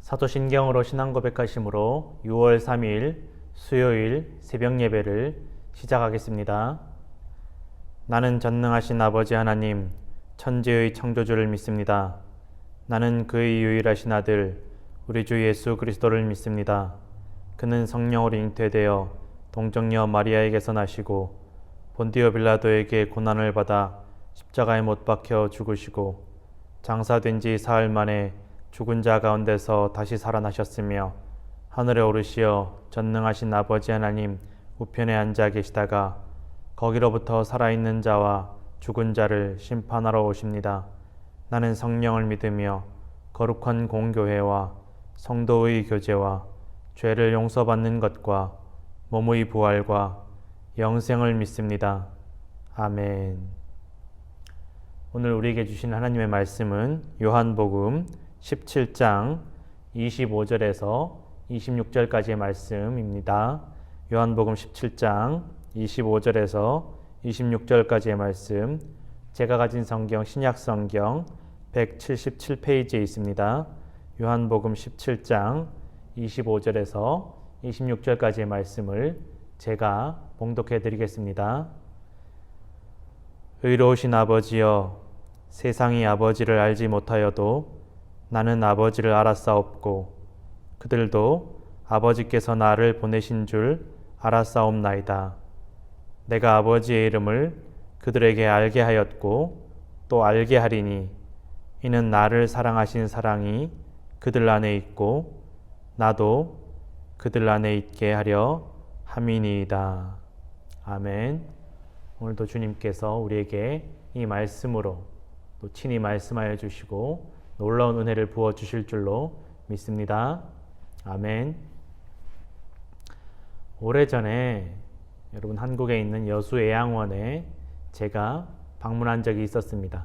사도신경으로 신앙 고백하심으로 6월 3일 수요일 새벽 예배를 시작하겠습니다. 나는 전능하신 아버지 하나님, 천지의 창조주를 믿습니다. 나는 그의 유일하신 아들, 우리 주 예수 그리스도를 믿습니다. 그는 성령으로 잉태되어 동정녀 마리아에게서 나시고 본디오 빌라도에게 고난을 받아 십자가에 못 박혀 죽으시고 장사된 지 사흘 만에 죽은 자 가운데서 다시 살아나셨으며 하늘에 오르시어 전능하신 아버지 하나님 우편에 앉아 계시다가 거기로부터 살아있는 자와 죽은 자를 심판하러 오십니다. 나는 성령을 믿으며 거룩한 공교회와 성도의 교제와 죄를 용서받는 것과 몸의 부활과 영생을 믿습니다. 아멘. 오늘 우리에게 주신 하나님의 말씀은 요한복음 17장 25절에서 26절까지의 말씀입니다. 요한복음 17장 25절에서 26절까지의 말씀, 제가 가진 성경 신약성경 177페이지에 있습니다. 요한복음 17장 25절에서 26절까지의 말씀을 제가 봉독해 드리겠습니다. 의로우신 아버지여, 세상이 아버지를 알지 못하여도 나는 아버지를 알았사옵고 그들도 아버지께서 나를 보내신 줄 알았사옵나이다. 내가 아버지의 이름을 그들에게 알게 하였고 또 알게 하리니 이는 나를 사랑하신 사랑이 그들 안에 있고 나도 그들 안에 있게 하려 함이니이다. 아멘. 오늘도 주님께서 우리에게 이 말씀으로 또 친히 말씀하여 주시고 놀라운 은혜를 부어 주실 줄로 믿습니다. 아멘. 오래전에 여러분 한국에 있는 여수애양원에 제가 방문한 적이 있었습니다.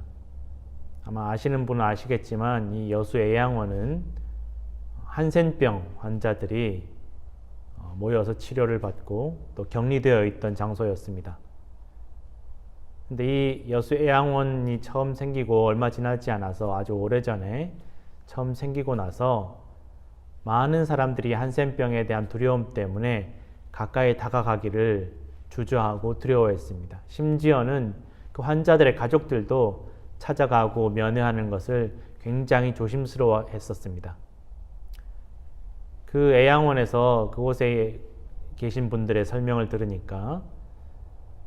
아마 아시는 분은 아시겠지만 이 여수애양원은 한센병 환자들이 모여서 치료를 받고 또 격리되어 있던 장소였습니다. 근데 이 여수애양원이 처음 생기고 얼마 지나지 않아서 아주 오래전에 처음 생기고 나서 많은 사람들이 한센병에 대한 두려움 때문에 가까이 다가가기를 주저하고 두려워했습니다. 심지어는 그 환자들의 가족들도 찾아가고 면회하는 것을 굉장히 조심스러워했었습니다. 그 애양원에서 그곳에 계신 분들의 설명을 들으니까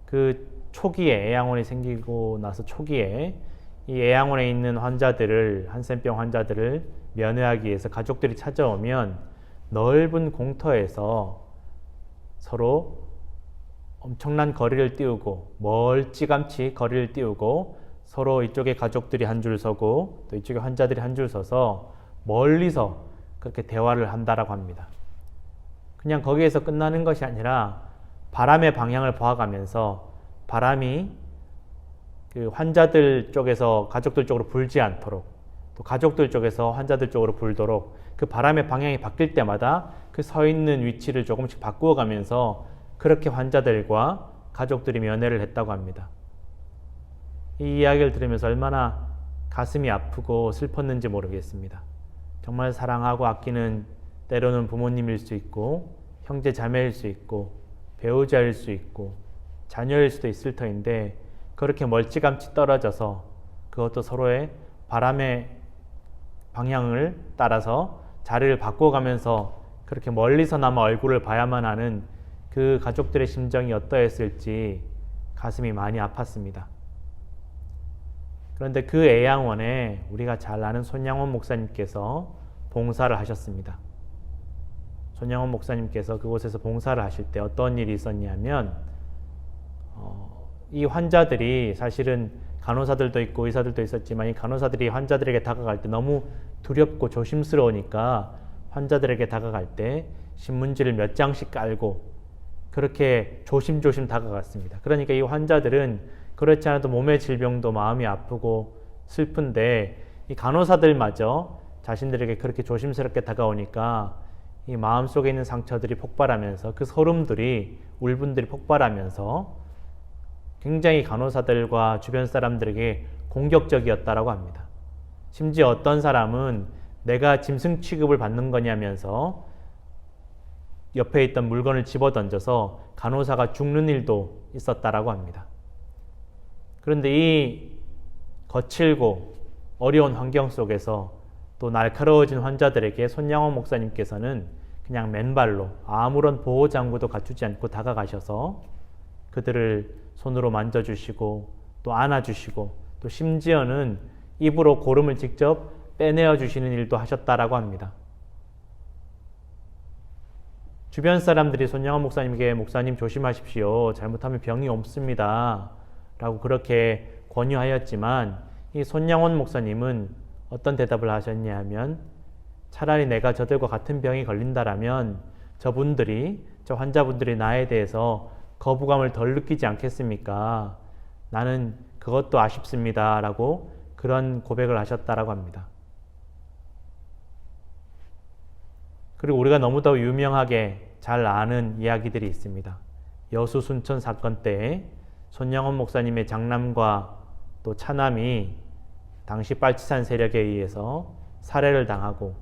그 초기에 애양원이 생기고 나서 초기에 이 애양원에 있는 환자들을 한센병 환자들을 면회하기 위해서 가족들이 찾아오면 넓은 공터에서 서로 엄청난 거리를 띄우고 멀찌감치 거리를 띄우고 서로 이쪽에 가족들이 한 줄 서고 또 이쪽에 환자들이 한 줄 서서 멀리서 그렇게 대화를 한다라고 합니다. 그냥 거기에서 끝나는 것이 아니라 바람의 방향을 보아가면서 바람이 그 환자들 쪽에서 가족들 쪽으로 불지 않도록 또 가족들 쪽에서 환자들 쪽으로 불도록 그 바람의 방향이 바뀔 때마다 그 서 있는 위치를 조금씩 바꾸어 가면서 그렇게 환자들과 가족들이 면회를 했다고 합니다. 이 이야기를 들으면서 얼마나 가슴이 아프고 슬펐는지 모르겠습니다. 정말 사랑하고 아끼는 때로는 부모님일 수 있고 형제 자매일 수 있고 배우자일 수 있고 자녀일 수도 있을 터인데 그렇게 멀찌감치 떨어져서 그것도 서로의 바람의 방향을 따라서 자리를 바꿔가면서 그렇게 멀리서나마 얼굴을 봐야만 하는 그 가족들의 심정이 어떠했을지 가슴이 많이 아팠습니다. 그런데 그 애양원에 우리가 잘 아는 손양원 목사님께서 봉사를 하셨습니다. 손양원 목사님께서 그곳에서 봉사를 하실 때 어떤 일이 있었냐면 이 환자들이 사실은 간호사들도 있고 의사들도 있었지만 이 간호사들이 환자들에게 다가갈 때 너무 두렵고 조심스러우니까 환자들에게 다가갈 때 신문지를 몇 장씩 깔고 그렇게 조심조심 다가갔습니다. 그러니까 이 환자들은 그렇지 않아도 몸의 질병도 마음이 아프고 슬픈데 이 간호사들마저 자신들에게 그렇게 조심스럽게 다가오니까 이 마음속에 있는 상처들이 폭발하면서 그 소름들이 울분들이 폭발하면서 굉장히 간호사들과 주변 사람들에게 공격적이었다라고 합니다. 심지어 어떤 사람은 내가 짐승 취급을 받는 거냐면서 옆에 있던 물건을 집어던져서 간호사가 죽는 일도 있었다라고 합니다. 그런데 이 거칠고 어려운 환경 속에서 또 날카로워진 환자들에게 손양원 목사님께서는 그냥 맨발로 아무런 보호장구도 갖추지 않고 다가가셔서 그들을 손으로 만져주시고 또 안아주시고 또 심지어는 입으로 고름을 직접 빼내어 주시는 일도 하셨다라고 합니다. 주변 사람들이 손양원 목사님에게 목사님 조심하십시오. 잘못하면 병이 옮습니다. 라고 그렇게 권유하였지만 이 손양원 목사님은 어떤 대답을 하셨냐 하면 차라리 내가 저들과 같은 병이 걸린다라면 저 환자분들이 나에 대해서 거부감을 덜 느끼지 않겠습니까? 나는 그것도 아쉽습니다. 라고 그런 고백을 하셨다라고 합니다. 그리고 우리가 너무도 유명하게 잘 아는 이야기들이 있습니다. 여수 순천 사건 때 손양원 목사님의 장남과 또 차남이 당시 빨치산 세력에 의해서 살해를 당하고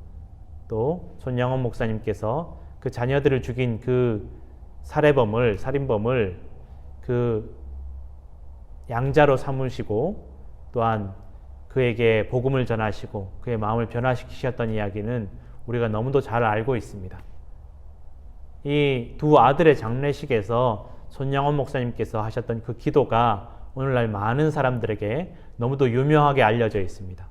또 손양원 목사님께서 그 자녀들을 죽인 그 살인범을 그 양자로 삼으시고 또한 그에게 복음을 전하시고 그의 마음을 변화시키셨던 이야기는 우리가 너무도 잘 알고 있습니다. 이 두 아들의 장례식에서 손양원 목사님께서 하셨던 그 기도가 오늘날 많은 사람들에게 너무도 유명하게 알려져 있습니다.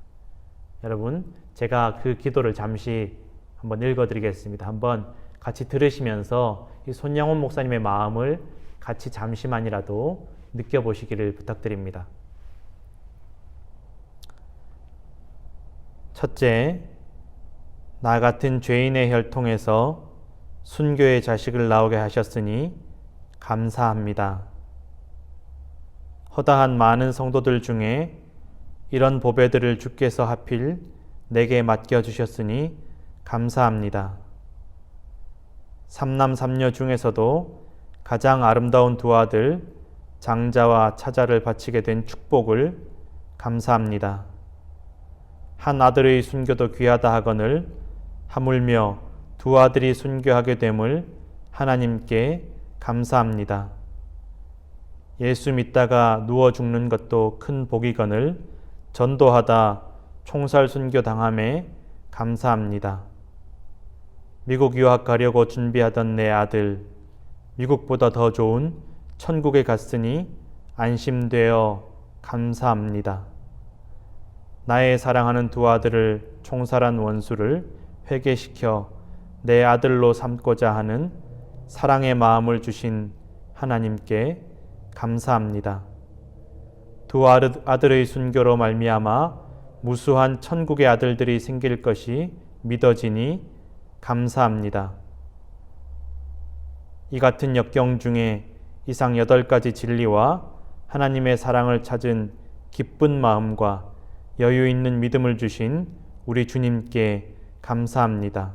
여러분, 제가 그 기도를 잠시 한번 읽어드리겠습니다. 한번 같이 들으시면서 이 손양원 목사님의 마음을 같이 잠시만이라도 느껴보시기를 부탁드립니다. 첫째, 나 같은 죄인의 혈통에서 순교의 자식을 나오게 하셨으니 감사합니다. 허다한 많은 성도들 중에 이런 보배들을 주께서 하필 내게 맡겨주셨으니 감사합니다. 삼남 삼녀 중에서도 가장 아름다운 두 아들 장자와 차자를 바치게 된 축복을 감사합니다. 한 아들의 순교도 귀하다 하거늘 하물며 두 아들이 순교하게 됨을 하나님께 감사합니다. 예수 믿다가 누워 죽는 것도 큰 복이거늘 전도하다 총살 순교 당함에 감사합니다. 미국 유학 가려고 준비하던 내 아들, 미국보다 더 좋은 천국에 갔으니 안심되어 감사합니다. 나의 사랑하는 두 아들을 총살한 원수를 회개시켜 내 아들로 삼고자 하는 사랑의 마음을 주신 하나님께 감사합니다. 두 아들의 순교로 말미암아 무수한 천국의 아들들이 생길 것이 믿어지니 감사합니다. 이 같은 역경 중에 이상 8가지 진리와 하나님의 사랑을 찾은 기쁜 마음과 여유 있는 믿음을 주신 우리 주님께 감사합니다.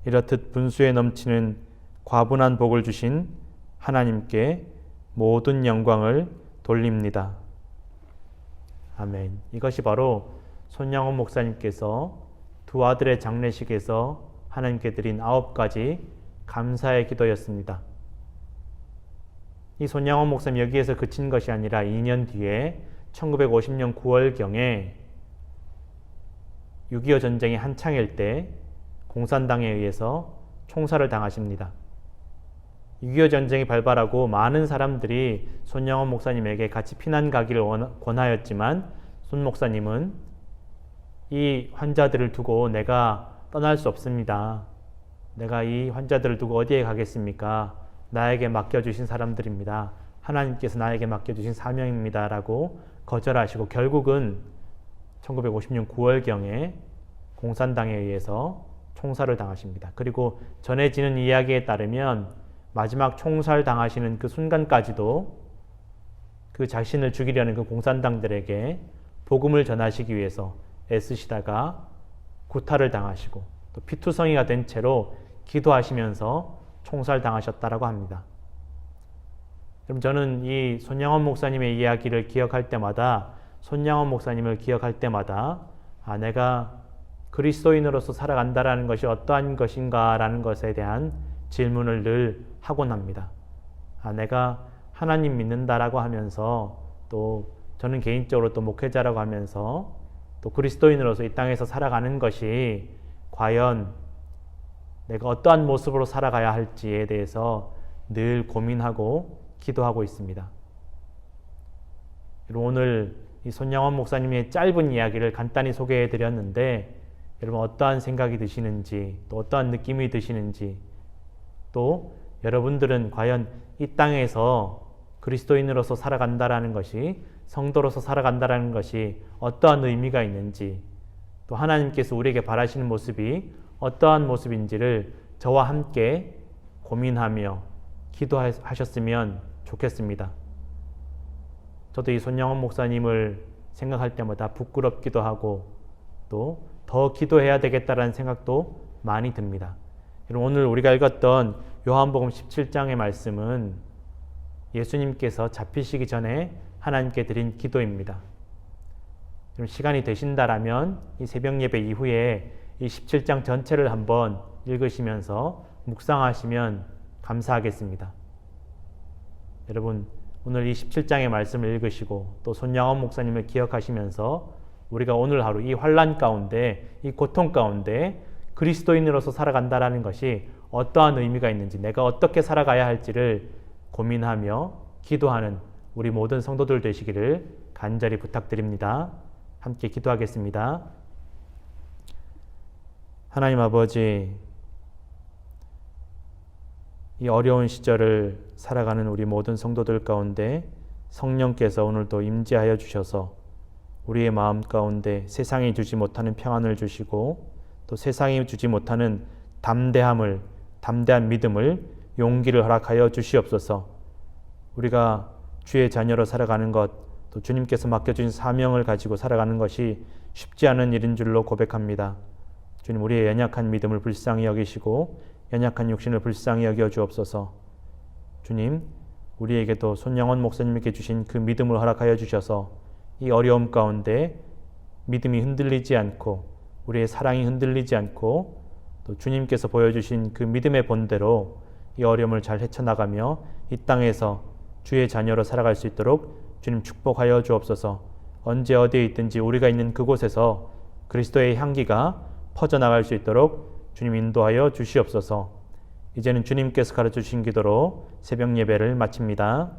이렇듯 분수에 넘치는 과분한 복을 주신 하나님께 모든 영광을 돌립니다. 아멘. 이것이 바로 손양원 목사님께서 두 아들의 장례식에서 하나님께 드린 9가지 감사의 기도였습니다. 이 손양원 목사님 여기에서 그친 것이 아니라 2년 뒤에 1950년 9월경에 6.25 전쟁이 한창일 때 공산당에 의해서 총살을 당하십니다. 6.25 전쟁이 발발하고 많은 사람들이 손양원 목사님에게 같이 피난 가기를 권하였지만 손 목사님은 이 환자들을 두고 내가 떠날 수 없습니다. 내가 이 환자들을 두고 어디에 가겠습니까? 나에게 맡겨주신 사람들입니다. 하나님께서 나에게 맡겨주신 사명입니다. 라고 거절하시고 결국은 1950년 9월경에 공산당에 의해서 총살을 당하십니다. 그리고 전해지는 이야기에 따르면 마지막 총살 당하시는 그 순간까지도 그 자신을 죽이려는 그 공산당들에게 복음을 전하시기 위해서 애쓰시다가 구타를 당하시고 또 피투성이가 된 채로 기도하시면서 총살 당하셨다라고 합니다. 그럼 저는 이 손양원 목사님의 이야기를 기억할 때마다 손양원 목사님을 기억할 때마다 내가 그리스도인으로서 살아간다라는 것이 어떠한 것인가라는 것에 대한 질문을 늘 하곤 합니다. 내가 하나님 믿는다라고 하면서 또 저는 개인적으로 또 목회자라고 하면서 또 그리스도인으로서 이 땅에서 살아가는 것이 과연 내가 어떠한 모습으로 살아가야 할지에 대해서 늘 고민하고 기도하고 있습니다. 오늘 이 손양원 목사님의 짧은 이야기를 간단히 소개해 드렸는데 여러분 어떠한 생각이 드시는지 또 어떠한 느낌이 드시는지 또 여러분들은 과연 이 땅에서 그리스도인으로서 살아간다라는 것이 성도로서 살아간다라는 것이 어떠한 의미가 있는지 또 하나님께서 우리에게 바라시는 모습이 어떠한 모습인지를 저와 함께 고민하며 기도하셨으면 좋겠습니다. 저도 이 손양원 목사님을 생각할 때마다 부끄럽기도 하고 또 더 기도해야 되겠다라는 생각도 많이 듭니다. 오늘 우리가 읽었던 요한복음 17장의 말씀은 예수님께서 잡히시기 전에 하나님께 드린 기도입니다. 시간이 되신다라면 이 새벽 예배 이후에 이 17장 전체를 한번 읽으시면서 묵상하시면 감사하겠습니다. 여러분 오늘 이 17장의 말씀을 읽으시고 또 손양원 목사님을 기억하시면서 우리가 오늘 하루 이 환난 가운데 이 고통 가운데 그리스도인으로서 살아간다라는 것이 어떠한 의미가 있는지 내가 어떻게 살아가야 할지를 고민하며 기도하는 우리 모든 성도들 되시기를 간절히 부탁드립니다. 함께 기도하겠습니다. 하나님 아버지, 이 어려운 시절을 살아가는 우리 모든 성도들 가운데 성령께서 오늘도 임재하여 주셔서 우리의 마음 가운데 세상이 주지 못하는 평안을 주시고 또 세상이 주지 못하는 담대한 믿음을 용기를 허락하여 주시옵소서. 우리가 주의 자녀로 살아가는 것, 또 주님께서 맡겨주신 사명을 가지고 살아가는 것이 쉽지 않은 일인 줄로 고백합니다. 주님, 우리의 연약한 믿음을 불쌍히 여기시고 연약한 육신을 불쌍히 여겨 주옵소서. 주님, 우리에게도 손양원 목사님께 주신 그 믿음을 허락하여 주셔서 이 어려움 가운데 믿음이 흔들리지 않고 우리의 사랑이 흔들리지 않고 또 주님께서 보여주신 그 믿음의 본대로 이 어려움을 잘 헤쳐나가며 이 땅에서 주의 자녀로 살아갈 수 있도록 주님 축복하여 주옵소서. 언제 어디에 있든지 우리가 있는 그곳에서 그리스도의 향기가 퍼져나갈 수 있도록 주님 인도하여 주시옵소서. 이제는 주님께서 가르쳐주신 기도로 새벽 예배를 마칩니다.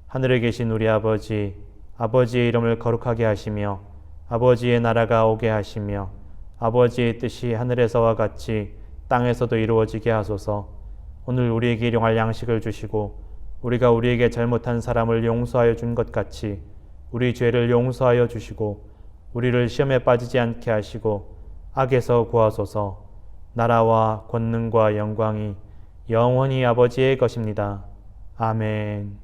하늘에 계신 우리 아버지, 아버지의 이름을 거룩하게 하시며 아버지의 나라가 오게 하시며 아버지의 뜻이 하늘에서와 같이 땅에서도 이루어지게 하소서. 오늘 우리에게 일용할 양식을 주시고 우리가 우리에게 잘못한 사람을 용서하여 준 것 같이 우리 죄를 용서하여 주시고 우리를 시험에 빠지지 않게 하시고 악에서 구하소서. 나라와 권능과 영광이 영원히 아버지의 것입니다. 아멘.